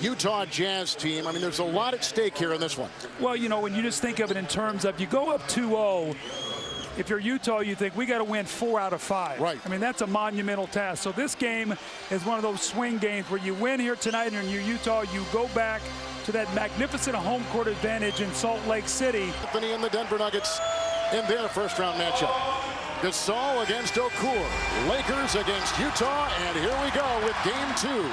Utah Jazz team. I mean, there's a lot at stake here in this one. Well, you know, when you just think of it in terms of you go up 2-0, if you're Utah, you think we got to win 4 out of 5. Right. I mean, that's a monumental task. So this game is one of those swing games where you win here tonight and you're Utah, you go back to that magnificent home court advantage in Salt Lake City. Anthony and the Denver Nuggets in their first-round matchup. Gasol against Okur. Lakers against Utah, and here we go with Game 2.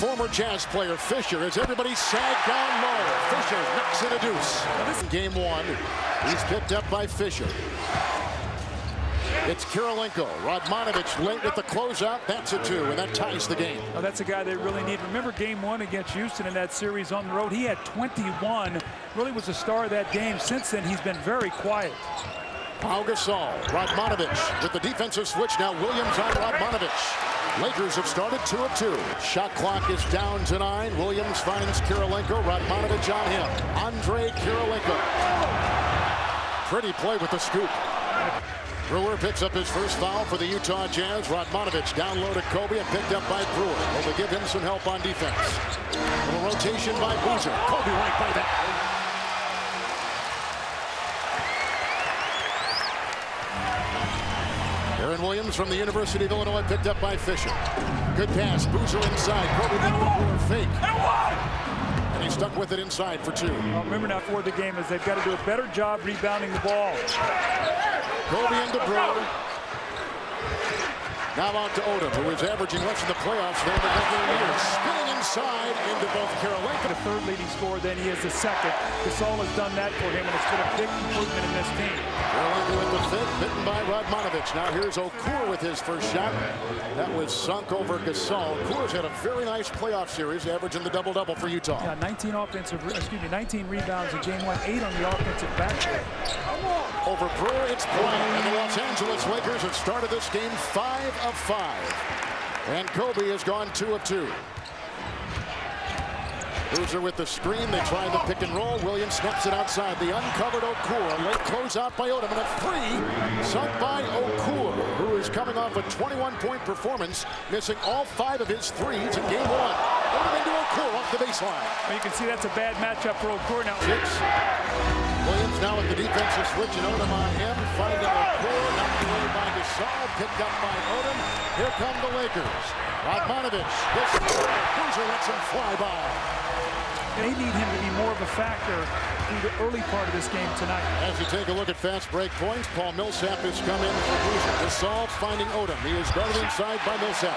Former Jazz player Fisher, as everybody sagged down low. Fisher knocks in a deuce. This is Game 1. He's picked up by Fisher. It's Kirilenko. Radmanovic late with the closeout. That's a 2, and that ties the game. Oh, that's a guy they really need. Remember Game 1 against Houston in that series on the road? He had 21. Really was the star of that game. Since then, he's been very quiet. Pau Gasol. Radmanovic with the defensive switch. Now Williams on Radmanovic. Lakers have started 2 of 2. Shot clock is down to 9. Williams finds Kirilenko. Radmanovic on him. Andre Kirilenko. Pretty play with the scoop. Brewer picks up his first foul for the Utah Jazz. Radmanovic down low to Kobe and picked up by Brewer. Will they give him some help on defense? A little rotation by Boozer. Kobe right by that. Aaron Williams from the University of Illinois picked up by Fisher. Good pass. Boozer inside. Kobe did the Brewer fake. And he stuck with it inside for 2. Well, remember now for the game is they've got to do a better job rebounding the ball. Kobe into Brewer. Now out to Odom, who is averaging less in the playoffs than the regular year. Spinning inside into both Kirilenko. The third leading scorer, then he is the second. Gasol has done that for him, and it's been a big improvement in this team. Kirilenko with the fit, bitten by Radmanovic. Now here's Okur with his first shot. That was sunk over Gasol. Okur's had a very nice playoff series, averaging the double-double for Utah. Yeah, 19 rebounds in Game 1, 8 on the offensive backcourt. Over Brewer, it's Bryant, and the Los Angeles Lakers have started this game 5 of 5. And Kobe has gone 2 of 2. Boozer with the screen. They try the pick and roll. Williams snaps it outside. The uncovered Okur. A late closeout by Odom. And a 3 sunk by Okur, who is coming off a 21-point performance, missing all 5 of his threes in Game 1. Odom into Okur off the baseline. Well, you can see that's a bad matchup for Okur now. 6. Williams now with the defensive switch, and Odom on him, finding Okur, knocked away by Gasol, picked up by Odom. Here come the Lakers. Radmanovic, Boozer lets him fly by. They need him to be more of a factor through the early part of this game tonight. As you take a look at fast break points, Paul Millsap has come in for Boozer. Gasol finding Odom. He is guarded inside by Millsap.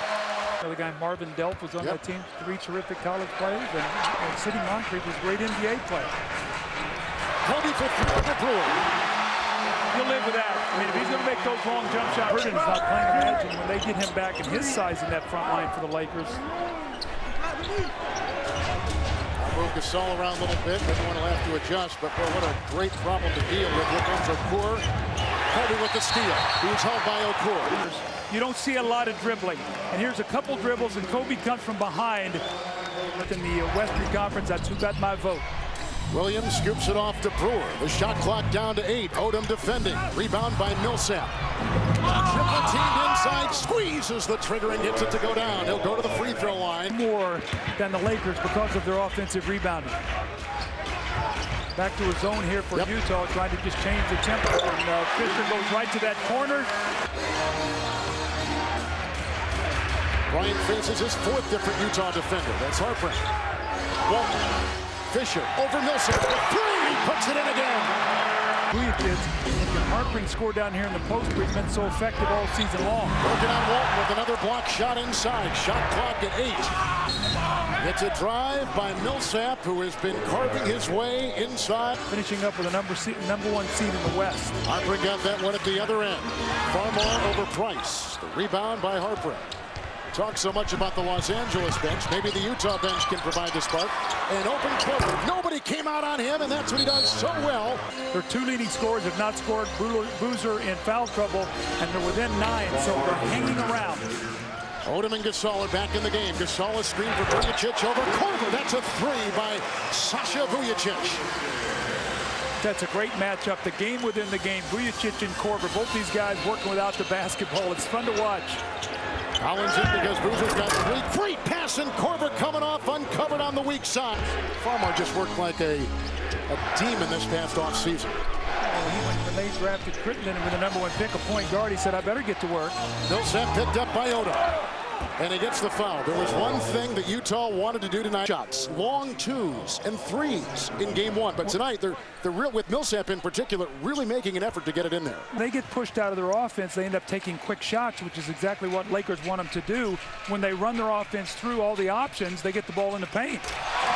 The guy Marvin Delp was on that team. 3 terrific college players, and Sidney Moncrief was a great NBA player. Kobe for 3 for Brewer. You'll live with that. I mean, if he's going to make those long jump shots, Burden's not playing. Imagine when they get him back and his size in that front line for the Lakers. I'll move Gasol around a little bit. Everyone will have to adjust, but boy, what a great problem to deal with. Here comes Okur. Kobe with the steal. He's held by Okur. You don't see a lot of dribbling. And here's a couple dribbles, and Kobe comes from behind. In the Western Conference, that's who got my vote. Williams scoops it off to Brewer. The shot clock down to 8. Odom defending. Rebound by Millsap. Triple teamed inside. Squeezes the trigger and gets it to go down. He'll go to the free throw line. More than the Lakers because of their offensive rebounding. Back to a zone here for Utah, trying to just change the tempo. And Fisher goes right to that corner. Bryant faces his 4th different Utah defender. That's Harper. Walton. Fisher over Millsap. 3. Puts it in again. Can Harper score down here in the post where he's been so effective all season long. Working on Walton with another block shot inside. Shot clock at 8. It's a drive by Millsap, who has been carving his way inside. Finishing up with a number 1 seed in the West. Harper got that one at the other end. Farmar over Price. The rebound by Harper. Talk so much about the Los Angeles bench. Maybe the Utah bench can provide the spark. An open court. Nobody came out on him, and that's what he does so well. Their 2 leading scorers have not scored. Boozer in foul trouble, and they're within 9, so they're hanging around. Odom and Gasol are back in the game. Gasol is screen for Vujicic over Korver. That's a 3 by Sasha Vujicic. That's a great matchup. The game within the game. Vujicic and Korver, both these guys working without the basketball. It's fun to watch. Collins in because Boozer's got 3. Great pass pass, and Korver coming off uncovered on the weak side. Farmer just worked like a demon this past offseason. When they drafted Crittenden with the #1 pick, a point guard, he said, I better get to work. Millsap picked up by Odom. And he gets the foul. There was one thing that Utah wanted to do tonight. Shots, long 2s and 3s in game 1. But tonight, they're real, with Millsap in particular, really making an effort to get it in there. They get pushed out of their offense. They end up taking quick shots, which is exactly what Lakers want them to do. When they run their offense through all the options, they get the ball in the paint.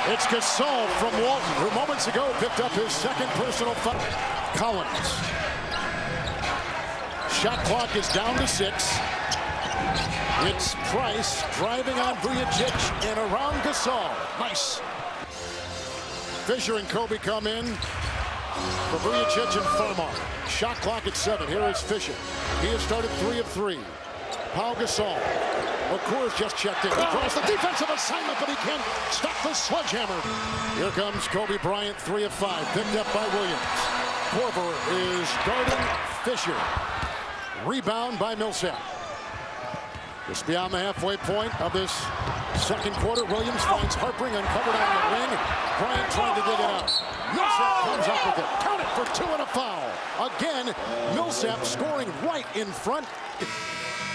It's Gasol from Walton, who moments ago picked up his second personal foul. Collins. Shot clock is down to 6. It's Price driving on Vujacic and around Gasol. Nice. Fisher and Kobe come in for Vujacic and Farmar. Shot clock at 7. Here is Fisher. He has started 3 of 3. Pau Gasol. Okur's just checked in. He draws the defensive assignment, but he can't stop the sledgehammer. Here comes Kobe Bryant, 3 of 5. Picked up by Williams. Korver is guarding Fisher. Rebound by Millsap. Just beyond the halfway point of this second quarter, Williams finds Harpring uncovered on the wing. Bryant trying to dig it out. Millsap comes up with it. Count it for 2 and a foul. Again, Millsap scoring right in front.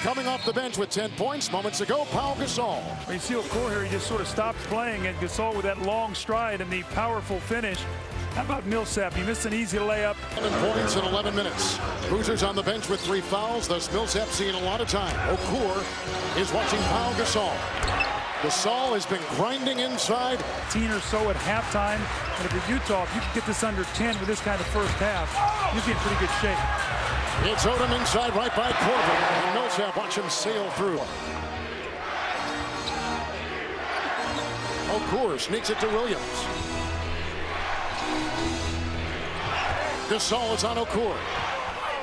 Coming off the bench with 10 points moments ago, Pau Gasol. When you see Okur here, he just sort of stops playing, and Gasol with that long stride and the powerful finish. How about Millsap? He missed an easy layup. 7 points in 11 minutes. Boozer's on the bench with 3 fouls, thus Millsap seeing a lot of time. Okur is watching Pau Gasol. Gasol has been grinding inside. 10 or so at halftime. And if you're Utah, if you can get this under 10 with this kind of first half, you'd be in pretty good shape. It's Odom inside right by Korver. And Millsap, watch him sail through. Okur sneaks it to Williams. Gasol is on Okur.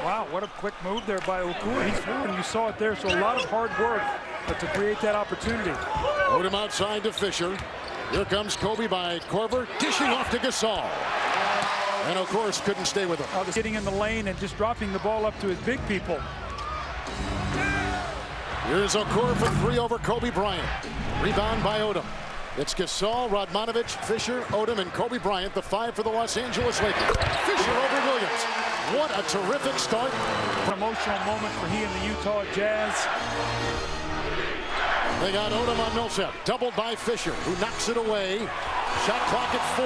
Wow, what a quick move there by Okur. He's through, and you saw it there, so a lot of hard work but to create that opportunity. Odom outside to Fisher. Here comes Kobe by Korver, dishing off to Gasol. And of course, couldn't stay with him. Getting in the lane and just dropping the ball up to his big people. Here's Okur for 3 over Kobe Bryant. Rebound by Odom. It's Gasol, Radmanovic, Fisher, Odom, and Kobe Bryant, the 5 for the Los Angeles Lakers. Fisher over Williams. What a terrific start. An emotional moment for he and the Utah Jazz. They got Odom on Millsap. Doubled by Fisher, who knocks it away. Shot clock at 4.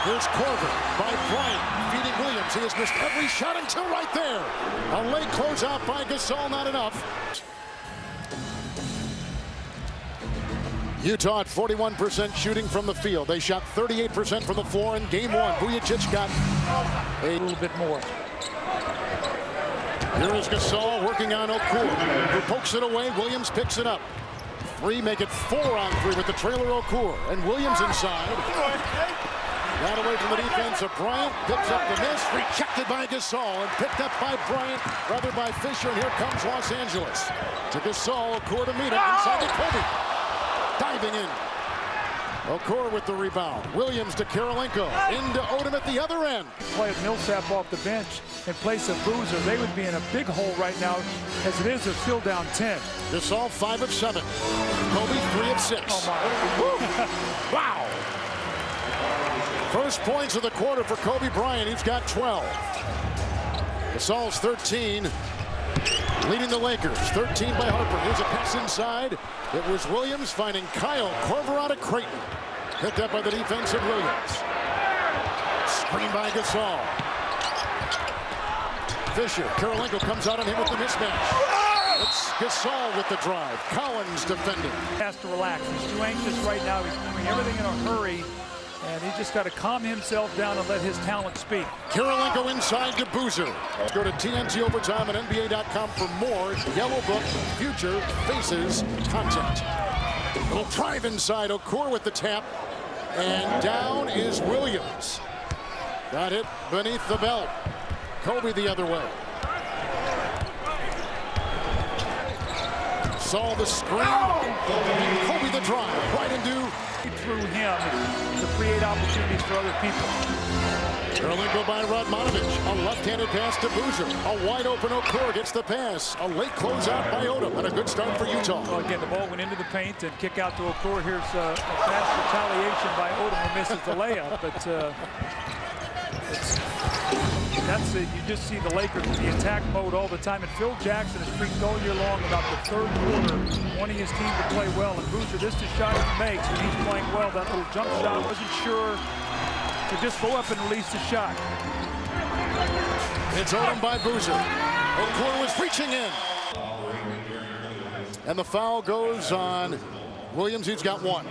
Here's Korver by Bryant, feeding Williams. He has missed every shot until right there. A late closeout by Gasol, not enough. Utah at 41% shooting from the field. They shot 38% from the floor in game 1. Vujacic got a little bit more. Here is Gasol working on Okur, who pokes it away. Williams picks it up. 3, make it 4 on 3 with the trailer Okur. And Williams inside. Got away from the defense of Bryant. Picks up the miss. Rejected by Gasol and picked up by Bryant, rather by Fisher. And here comes Los Angeles. To Gasol, Okur to meet him inside to Kobe. Diving in. Okur with the rebound. Williams to Karolinko. Into Odom at the other end. Play Millsap off the bench in place of Boozer. They would be in a big hole right now. As it is, they're still down 10. Gasol 5 of 7. Kobe 3 of 6. Oh my. Wow. First points of the quarter for Kobe Bryant. He's got 12. Gasol's 13. Leading the Lakers. 13 by Harper. Here's a pass inside. It was Williams finding Kyle Korver out of Creighton. Picked up by the defense of Williams. Screen by Gasol. Fisher. Karolinko comes out on him with the mismatch. It's Gasol with the drive. Collins defending. He has to relax. He's too anxious right now. He's doing everything in a hurry. And he just got to calm himself down and let his talent speak. Karolinko inside to Boozer. Let's go to TNT Overtime and NBA.com for more Yellow Book Future Faces content. Little drive inside. Okur with the tap. And down is Williams. Got it beneath the belt. Kobe the other way. Saw the screen. Kobe the drive. Right into through him to create opportunities for other people. Karolinko by Radmanovich. A left-handed pass to Boozer. A wide-open Okur gets the pass. A late closeout by Odom, and a good start for Utah. Well, again, the ball went into the paint and kick out to Okur. Here's a fast retaliation by Odom who misses the layup. But that's it. You just see the Lakers in the attack mode all the time. And Phil Jackson has preached all year long about the third quarter, wanting his team to play well. And Boozer, this is the shot he makes, and he's playing well. That little jump shot, wasn't sure to just go up and release the shot. It's Odom by Boozer. Okur was reaching in. And the foul goes on Williams. He's got one.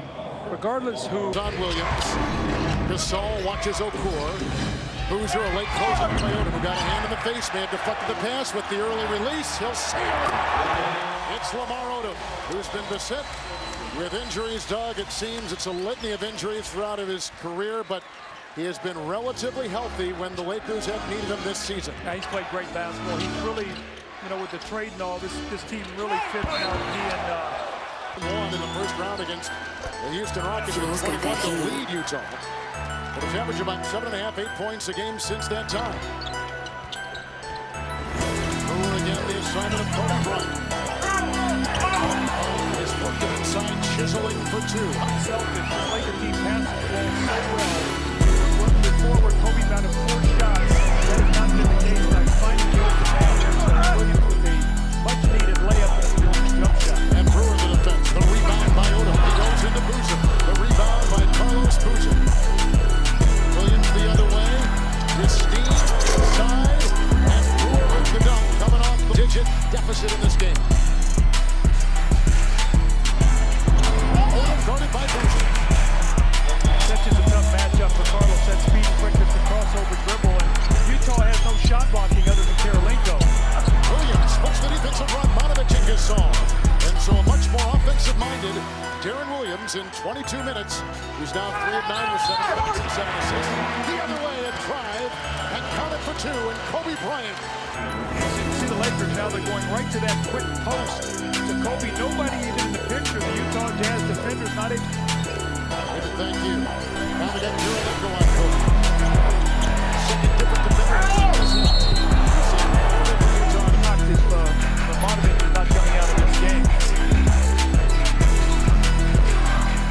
Regardless who... On Williams. Gasol watches Okur. Boozer, a late closeout by Odom, who got a hand in the face. May have deflected the pass with the early release. He'll sail it. It's Lamar Odom, who's been beset with injuries. Doug, it seems it's a litany of injuries throughout his career, but he has been relatively healthy when the Lakers have needed him this season. Yeah, he's played great basketball. He's really, you know, with the trade and all, this team really fits now. He won in the first round against the Houston Rockets with 21 to lead Utah. But he's averaged about 7.5, 8 points a game since that time. Brewer again, the assignment of Kobe Bryant. He's worked it inside, chiseling for two. Unselfish, the Laker team passes the ball so well. Working forward, Kobe found 4 shots. That has not been the case tonight. Finding the open man. There's Williams with a much-needed layup and a jump shot. And Brewer the defense. The rebound by Odom. He goes into Boozer. The rebound by Carlos Boozer. Williams the other way. With steam inside. And Brewer with the dunk. Coming off the digit deficit in this game. Odom guarded by Boozer. That's just a tough matchup for Carlos. That speed, quickness, the crossover dribble, and Utah has no shot blocking other than Karolinko. Williams puts the defense of Radmanovich and Gasol. And so a much more offensive-minded Deron Williams in 22 minutes. He's now 3 of 9 with 7 points and 7 assists. The other way, a drive, and counted for 2, and Kobe Bryant. You see the Lakers now, they're going right to that quick post to Kobe. Nobody even in the picture. The Utah Jazz defenders not able. Thank you. Now we got Karolinko on Kobe. Second different defender. Radmanovich is not coming out of this game.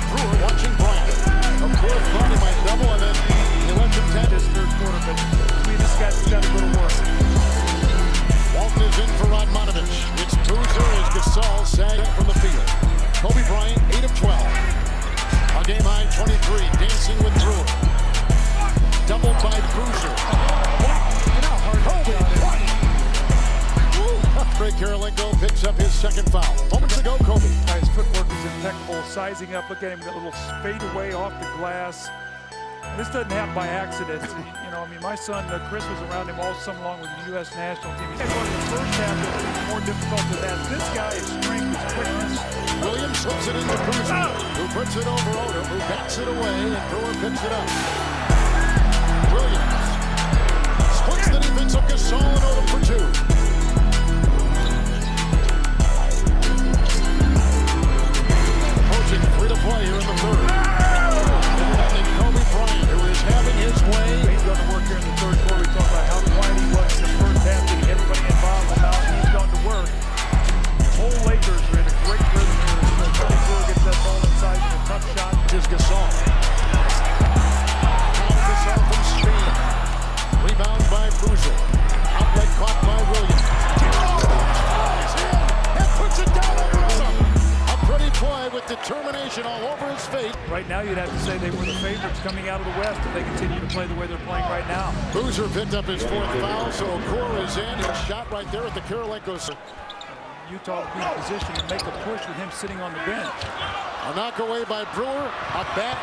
Brewer watching Bryant. Of course, thought he might double, and then he left him 10. This third quarter, but I mean, this guy's got to go to work. Walton is in for Radmanovich. It's Boozer as Gasol sagging from the field. Kobe Bryant, 8 of 12. A game-high 23, dancing with Brewer. Doubled by Boozer. Kobe Bryant. Craig Karolinko picks up his second foul. Moments ago, Kobe. His footwork is impeccable. Sizing up, look at him, that little fade away off the glass. This doesn't happen by accident. You know, I mean, my son Chris was around him all summer long with the U.S. national team. He's going to the first half, it's more difficult than that. This guy is strength, his quickness. Williams slips it into Boozer, who puts it over Odom, who backs it away, and Brewer picks it up. Williams splits the defense of Gasol and Odom for 2. Approaching 3 to play here in the third. And Kobe Bryant, who is having his way. He's going to work here in the third quarter. We talk about how quiet he was in the first half, getting everybody involved, and now he's gone to work. The whole Lakers are in a great rhythm here. Tony Brewer gets that ball inside with a tough shot. Here's Gasol. Gasol from Spain. Rebound by Boozer. Outlet caught by Williams. And puts it down over Odom. A pretty play with determination all over his face. Right now, you'd have to say they were the favorites coming out of the West if they continue to play the way they're playing right now. Boozer picked up his 4th foul, so Okur is in. He shot right there at the Karolinko. Utah will be in position to make a push with him sitting on the bench. A knock away by Brewer. A back.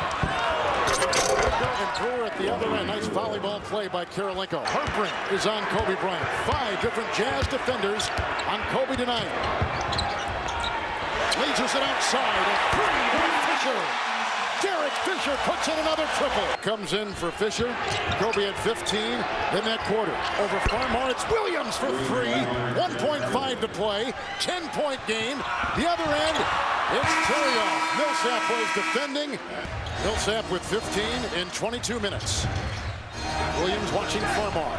And Brewer at the other end. Nice volleyball play by Karolinko. Heartbreak is on Kobe Bryant. 5 different Jazz defenders on Kobe tonight. Lasers it outside. And 3 by Fisher. Derek Fisher puts in another triple. Comes in for Fisher. Kobe at 15 in that quarter. Over Farmar, it's Williams for 3. 1.5 to play. 10-point game. The other end, It's Terry-off. Millsap was defending. Millsap with 15 in 22 minutes. Williams watching Farmar.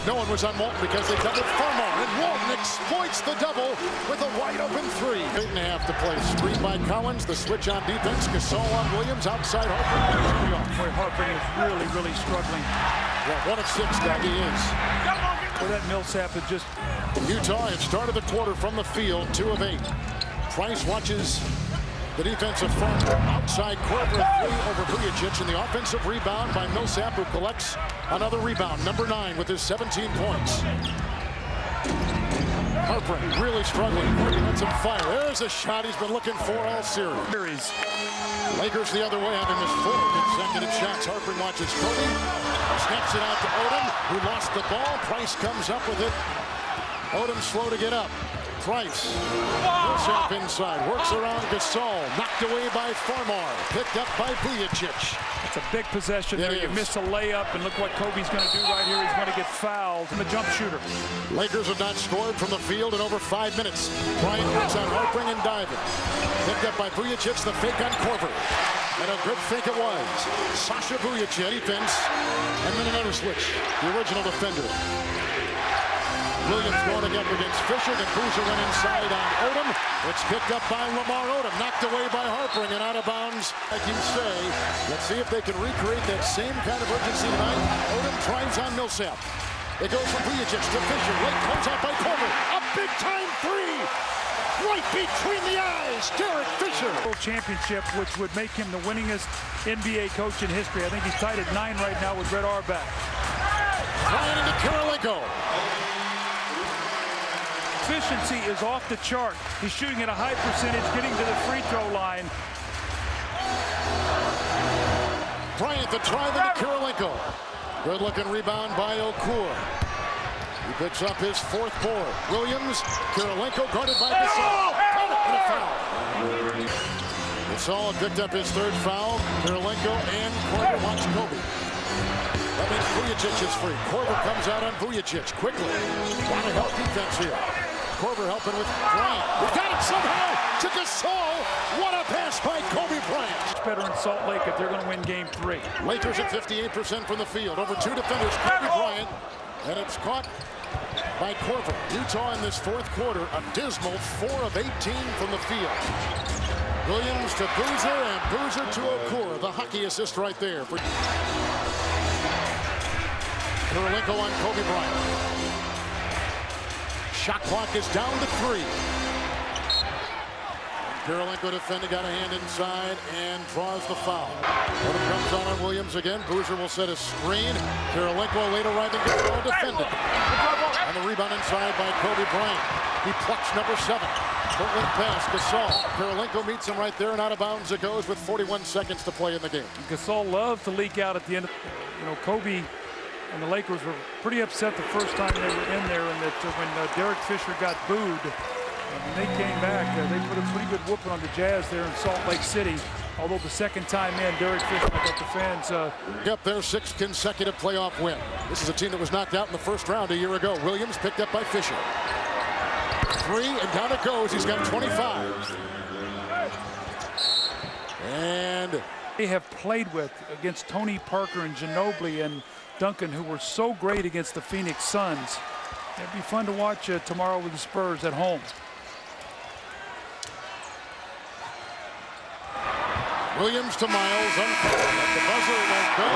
No one was on Walton because they doubled Farmar, and Walton exploits the double with a wide-open three. 8.5 to play. Screen by Collins. The switch on defense. Gasol on Williams. Outside Harper. Boy, Harper is really struggling. Well, 1 of 6, Doug, he is. Well, that Millsap had just... Utah had started the quarter from the field, 2 of 8. Price watches the defensive front. Outside Korver, 3 over Vujacic, and the offensive rebound by Millsap, who collects another rebound. Number 9 with his 17 points. Harper really struggling. Kobe lets him fire. There's a shot he's been looking for all series. Lakers the other way, having missed 4 consecutive shots. Harper watches Kobe. Snaps it out to Odom, who lost the ball. Price comes up with it. Odom slow to get up. Price. Millsap inside. Works around Gasol. Knocked away by Farmar. Picked up by Vujacic. It's a big possession there. You miss a layup, and look what Kobe's going to do right here. He's going to get fouled. I'm a jump shooter. Lakers have not scored from the field in over 5 minutes. Bryant works on Harpering and diving. Picked up by Vujacic. The fake on Korver. And a good fake it was. Sasha Vujacic defense. And then another switch. The original defender. Williams going up against Fisher. Then Boozer went inside on Odom. It's picked up by Lamar Odom. Knocked away by Harpering and out of bounds. Like you say, let's see if they can recreate that same kind of urgency tonight. Odom tries on Millsap. It goes from Vujacic to Fisher. Late comes out by Korver. A big-time 3. Right between the eyes. Derek Fisher. Championship, which would make him the winningest NBA coach in history. I think he's tied at 9 right now with Red Auerbach. Flying into Kirilenko. Efficiency is off the chart. He's shooting at a high percentage, getting to the free throw line. Bryant the drive into Kirilenko. Good looking rebound by Okur. He picks up his 4th board. Williams, Kirilenko guarded by Gasol. And a foul. Gasol picked up his 3rd foul. Kirilenko and Korver watch Kobe. That means Vujacic is free. Korver comes out on Vujacic quickly. Want to help defense here. Korver helping with Bryant. We got it somehow to Gasol. What a pass by Kobe Bryant. It's better in Salt Lake if they're going to win game 3. Lakers at 58% from the field. Over 2 defenders, Kobe Bryant. And it's caught by Korver. Utah in this 4th quarter, a dismal 4 of 18 from the field. Williams to Boozer and Boozer to Okur. The hockey assist right there. Kirilenko on Kobe Bryant. Shot clock is down to 3. Kirilenko defending, got a hand inside and draws the foul. Odom comes on Williams again. Boozer will set a screen. Kirilenko later right and Gasol defended. And the rebound inside by Kobe Bryant. He plucks number 7. Portland pass, Gasol. Kirilenko meets him right there and out of bounds it goes with 41 seconds to play in the game. Gasol loves to leak out at the end of, Kobe and the Lakers were pretty upset the first time they were in there, and that when Derek Fisher got booed, when they came back, they put a pretty good whooping on the Jazz there in Salt Lake City. Although the second time in, Derek Fisher got the fans. Up their 6th consecutive playoff win. This is a team that was knocked out in the first round a year ago. Williams picked up by Fisher. 3 and down it goes. He's got 25. And they have played with against Tony Parker and Ginobili and Duncan, who were so great against the Phoenix Suns. It'd be fun to watch tomorrow with the Spurs at home. Williams to Miles, uncalled. The buzzer won't go.